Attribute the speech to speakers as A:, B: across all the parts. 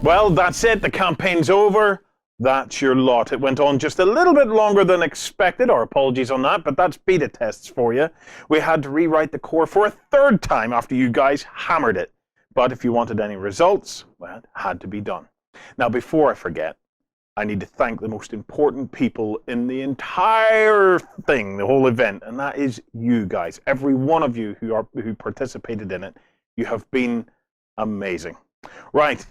A: Well, that's it. The campaign's over. That's your lot. It went on just a little bit longer than expected. Our apologies on that, but that's beta tests for you. We had to rewrite the core for a third time after you guys hammered it. But if you wanted any results, well, it had to be done. Now, before I forget, I need to thank the most important people in the entire thing, the whole event, and that is you guys. Every one of you who participated in it. You have been amazing. Right.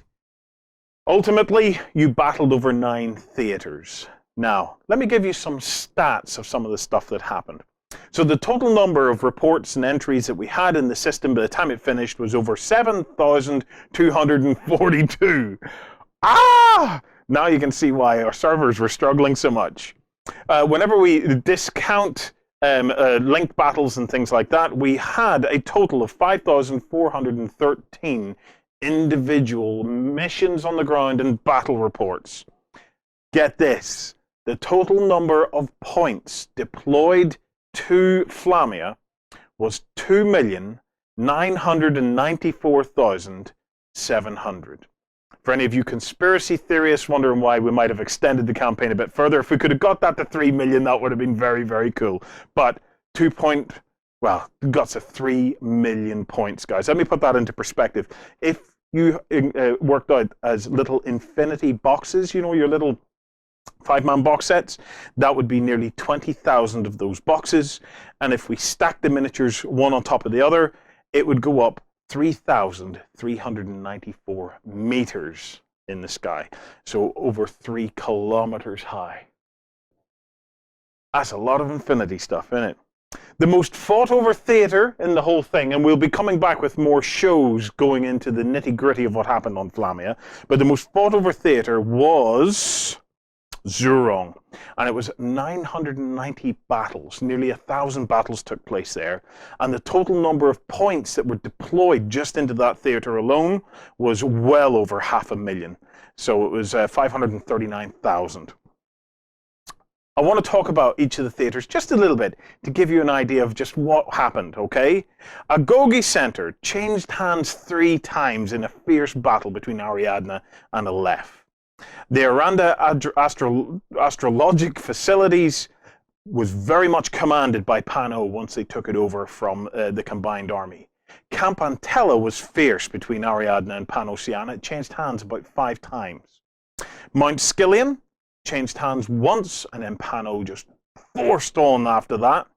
A: Ultimately, you battled over 9 theaters. Now, let me give you some stats of some of the stuff that happened. So the total number of reports and entries that we had in the system by the time it finished was over 7,242. Now you can see why our servers were struggling so much. Whenever we discount linked battles and things like that, we had a total of 5,413 individual missions on the ground and battle reports. Get this, the total number of points deployed to Flamia was 2,994,700. For any of you conspiracy theorists wondering why we might have extended the campaign a bit further, if we could have got that to 3 million, that would have been very, very cool. But got to 3 million points, guys. Let me put that into perspective. If you worked out as little infinity boxes, you know, your little 5-man box sets, that would be nearly 20,000 of those boxes. And if we stack the miniatures one on top of the other, it would go up 3,394 meters in the sky. So over 3 kilometers high. That's a lot of infinity stuff, isn't it? The most fought over theater in the whole thing, and we'll be coming back with more shows going into the nitty-gritty of what happened on Flamia, but the most fought over theater was Zurong, and it was 990 battles. Nearly 1,000 battles took place there, and the total number of points that were deployed just into that theater alone was well over 500,000. So it was 539,000. I want to talk about each of the theaters just a little bit to give you an idea of just what happened, okay? Agogi Center changed hands 3 times in a fierce battle between Ariadne and Aleph. The Aranda astrologic facilities was very much commanded by Pano once they took it over from the combined army. Camp Antella was fierce between Ariadne and Panosiana. It changed hands about 5 times. Mount Skillium changed hands once, and then Pano just forced on after that.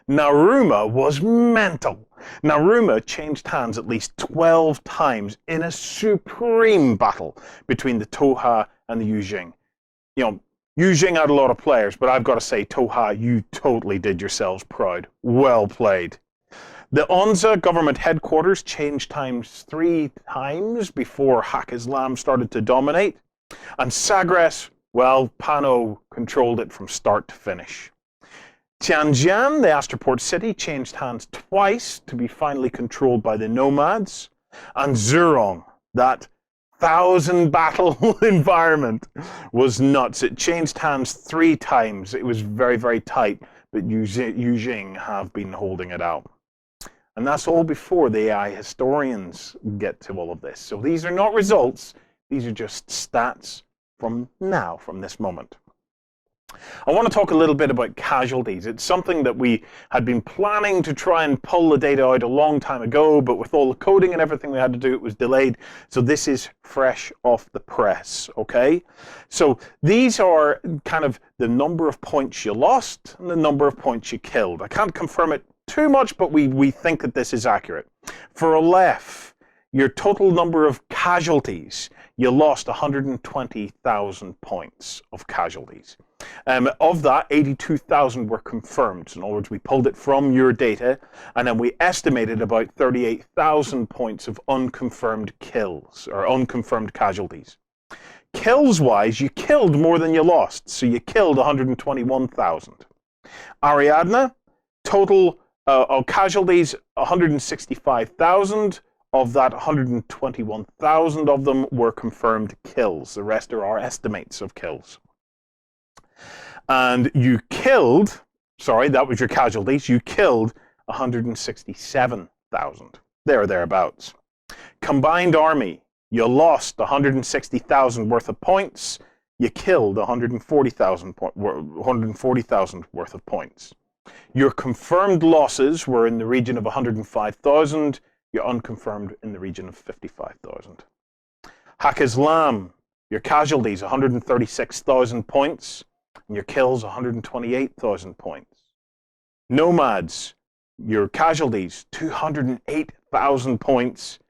A: Naruma was mental. Naruma changed hands at least 12 times in a supreme battle between the Toha and the Yujing. You know, Yujing had a lot of players, but I've got to say, Toha, you totally did yourselves proud. Well played. The Onza government headquarters changed hands 3 times before Hak Islam started to dominate. And Sagres, well, Pano controlled it from start to finish. Tianjian, the Astroport city, changed hands twice to be finally controlled by the Nomads. And Zurong, that 1,000-battle environment, was nuts. It changed hands 3 times. It was very, very tight, but Yujing have been holding it out. And that's all before the AI historians get to all of this. So these are not results. These are just stats from now, from this moment. I want to talk a little bit about casualties. It's something that we had been planning to try and pull the data out a long time ago, but with all the coding and everything we had to do, it was delayed. So this is fresh off the press, okay? So these are kind of the number of points you lost and the number of points you killed. I can't confirm it too much, but we think that this is accurate. For Aleph, your total number of casualties, you lost 120,000 points of casualties. Of that, 82,000 were confirmed. So in other words, we pulled it from your data, and then we estimated about 38,000 points of unconfirmed kills, or unconfirmed casualties. Kills-wise, you killed more than you lost, so you killed 121,000. Ariadne, total casualties, 165,000. Of that, 121,000 of them were confirmed kills. The rest are our estimates of kills. And you killed, sorry, that was your casualties, you killed 167,000. There or thereabouts. Combined army, You lost 160,000 worth of points. You killed 140,000 worth of points. Your confirmed losses were in the region of 105,000. Your unconfirmed in the region of 55,000. Haq Islam, your casualties 136,000 points, and your kills 128,000 points. Nomads, your casualties 208,000 points,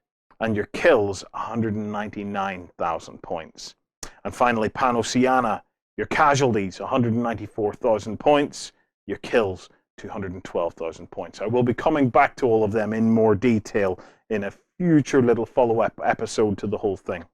A: and your kills 199,000 points. And finally, Pan-Oceania, your casualties 194,000 points, your kills 212,000 points. I will be coming back to all of them in more detail in a future little follow-up episode to the whole thing.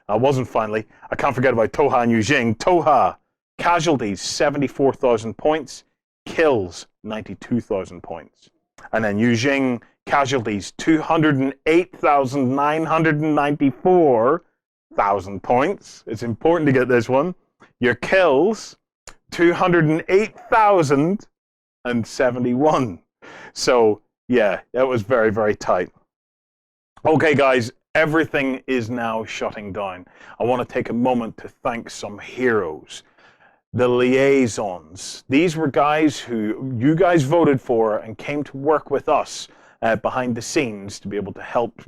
A: I can't forget about Toha and Yujing. Toha, casualties 74,000 points, kills 92,000 points. And then Yujing, casualties 208,994,000 points. It's important to get this one. Your kills 208,071. So yeah, that was very, very tight. Okay, guys, everything is now shutting down. I want to take a moment to thank some heroes. The liaisons. These were guys who you guys voted for and came to work with us behind the scenes to be able to help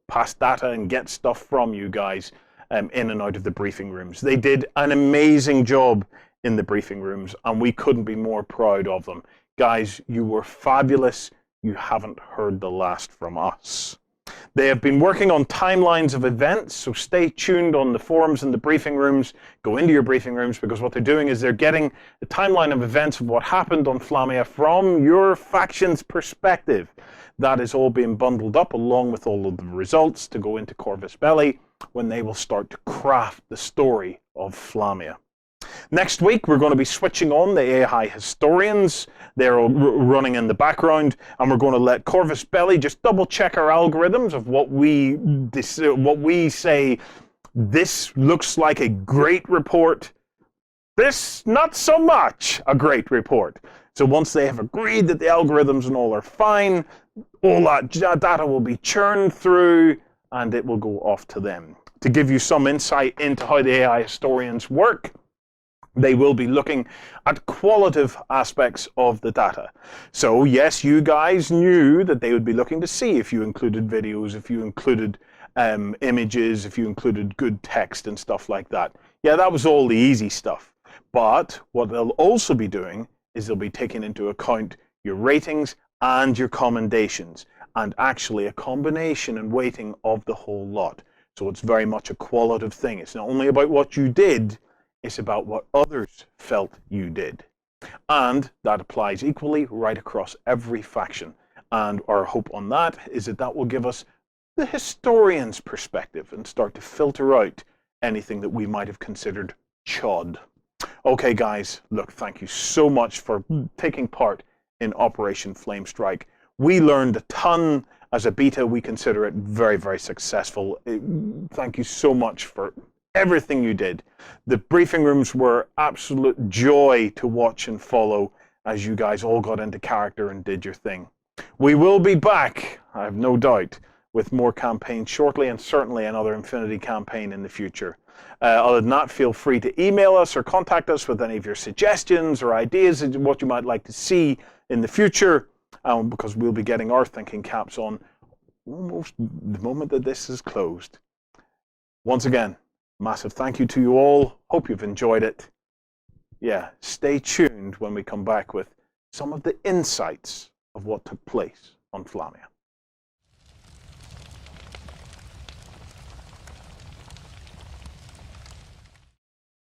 A: pass data and get stuff from you guys in and out of the briefing rooms. They did an amazing job in the briefing rooms, and we couldn't be more proud of them. Guys, you were fabulous. You haven't heard the last from us. They have been working on timelines of events, so stay tuned on the forums and the briefing rooms. Go into your briefing rooms, because what they're doing is they're getting the timeline of events of what happened on Flamia from your faction's perspective. That is all being bundled up along with all of the results to go into Corvus Belli when they will start to craft the story of Flamia. Next week, we're going to be switching on the AI historians. They're running in the background, and we're going to let Corvus Belli just double-check our algorithms of what we say. This looks like a great report. This, not so much a great report. So once they have agreed that the algorithms and all are fine, all that data will be churned through, and it will go off to them. To give you some insight into how the AI historians work, they will be looking at qualitative aspects of the data. So yes, you guys knew that they would be looking to see if you included videos, if you included images, if you included good text and stuff like that. Yeah, that was all the easy stuff. But what they'll also be doing is they'll be taking into account your ratings and your commendations, and actually a combination and weighting of the whole lot. So it's very much a qualitative thing. It's not only about what you did, it's about what others felt you did. And that applies equally right across every faction. And our hope on that is that that will give us the historian's perspective and start to filter out anything that we might have considered chod. Okay, guys, look, thank you so much for taking part in Operation Flamestrike. We learned a ton. As a beta, we consider it very, very successful. Thank you so much for everything you did. The briefing rooms were absolute joy to watch and follow as you guys all got into character and did your thing. We will be back, I have no doubt, with more campaigns shortly, and certainly another Infinity campaign in the future. Other than that, feel free to email us or contact us with any of your suggestions or ideas of what you might like to see in the future, because we'll be getting our thinking caps on almost the moment that this is closed. Once again, massive thank you to you all. Hope you've enjoyed it. Yeah, stay tuned when we come back with some of the insights of what took place on Flamia.